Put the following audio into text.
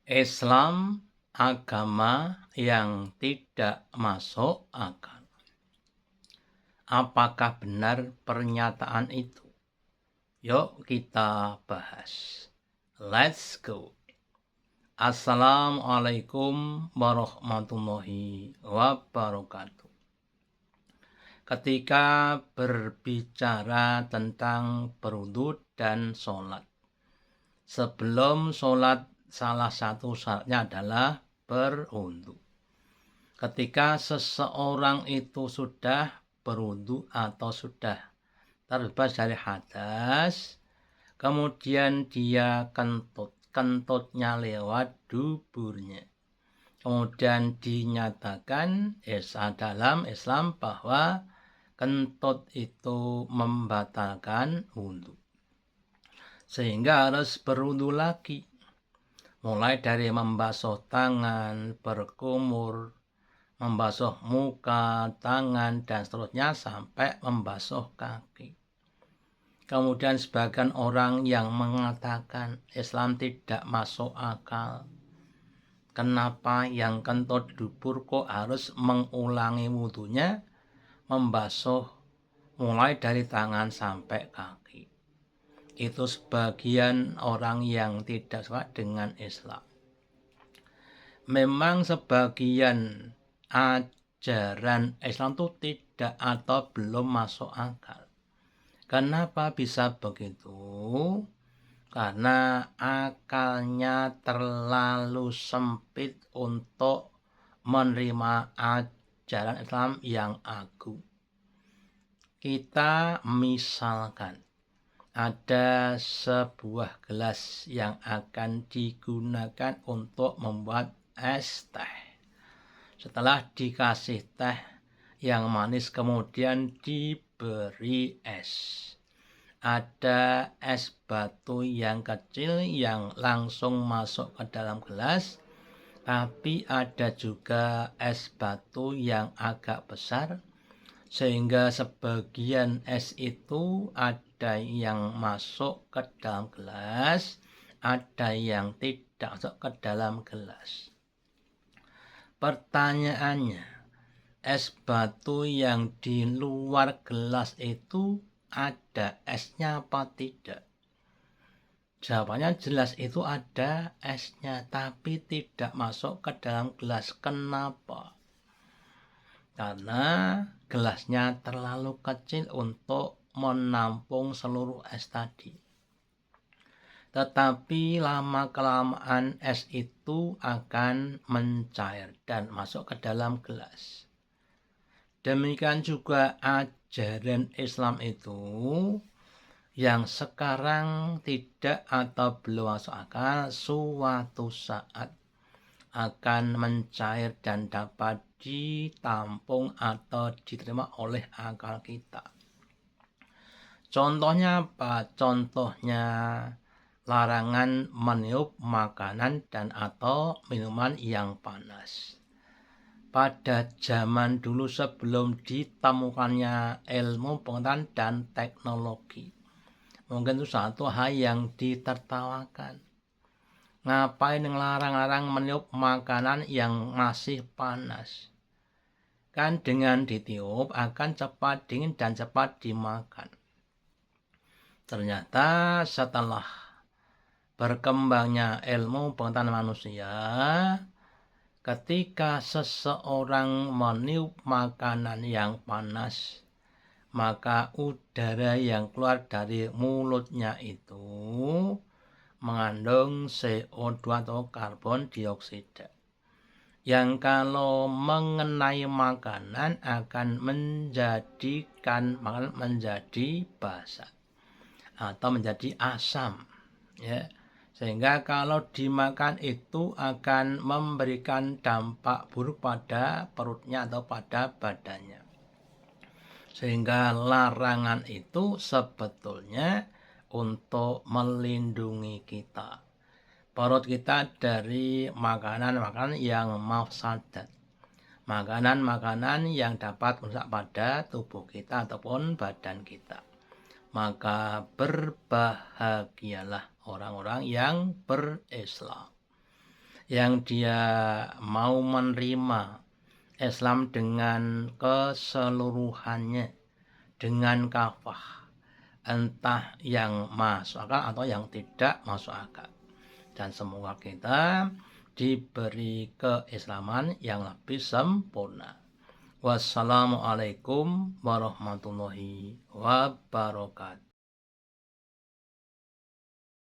Islam agama yang tidak masuk akal. Apakah benar pernyataan itu? Yuk kita bahas. Let's go. Assalamualaikum warahmatullahi wabarakatuh. Ketika berbicara tentang berwudu dan sholat, sebelum sholat salah satu syaratnya adalah berwudu. Ketika seseorang itu sudah berwudu atau sudah terbebas dari hadas, kemudian dia kentutnya lewat duburnya. Kemudian dinyatakan dalam Islam bahwa kentut itu membatalkan wudu. Sehingga harus berwudu lagi. Mulai dari membasuh tangan, berkumur, membasuh muka, tangan, dan seterusnya sampai membasuh kaki. Kemudian sebagian orang yang mengatakan Islam tidak masuk akal. Kenapa yang kentut dubur kok harus mengulangi wudunya, membasuh mulai dari tangan sampai kaki. Itu sebagian orang yang tidak suka dengan Islam. Memang sebagian ajaran Islam itu tidak atau belum masuk akal. Kenapa bisa begitu? Karena akalnya terlalu sempit untuk menerima ajaran Islam yang agung. Kita misalkan ada sebuah gelas yang akan digunakan untuk membuat es teh. Setelah dikasih teh yang manis kemudian diberi es. Ada es batu yang kecil yang langsung masuk ke dalam gelas, tapi ada juga es batu yang agak besar, sehingga sebagian es itu ada yang masuk ke dalam gelas, ada yang tidak masuk ke dalam gelas. Pertanyaannya, es batu yang di luar gelas itu ada esnya apa tidak? Jawabannya jelas itu ada esnya, tapi tidak masuk ke dalam gelas. Kenapa? Karena gelasnya terlalu kecil untuk menampung seluruh es tadi. Tetapi lama-kelamaan es itu akan mencair dan masuk ke dalam gelas. Demikian juga ajaran Islam itu yang sekarang tidak atau belum masuk akal, suatu saat akan mencair dan dapat ditampung atau diterima oleh akal kita. Contohnya apa? Contohnya larangan meniup makanan dan atau minuman yang panas. Pada zaman dulu sebelum ditemukannya ilmu pengetahuan dan teknologi, mungkin itu satu hal yang ditertawakan. Ngapain ngelarang-larang meniup makanan yang masih panas? Kan dengan ditiup akan cepat dingin dan cepat dimakan. Ternyata setelah berkembangnya ilmu pengetahuan manusia, ketika seseorang meniup makanan yang panas, maka udara yang keluar dari mulutnya itu mengandung CO2 atau karbon dioksida, yang kalau mengenai makanan akan menjadikan makanan menjadi basah atau menjadi asam, ya. Sehingga kalau dimakan itu akan memberikan dampak buruk pada perutnya atau pada badannya. Sehingga larangan itu sebetulnya untuk melindungi kita, perut kita, dari makanan-makanan yang mafsadat, makanan-makanan yang dapat merusak pada tubuh kita ataupun badan kita. Maka berbahagialah orang-orang yang berislam. yang dia mau menerima Islam dengan keseluruhannya, dengan kafah, entah yang masuk akal atau yang tidak masuk akal. Dan semoga kita diberi keislaman yang lebih sempurna. Wassalamualaikum warahmatullahi wabarakatuh.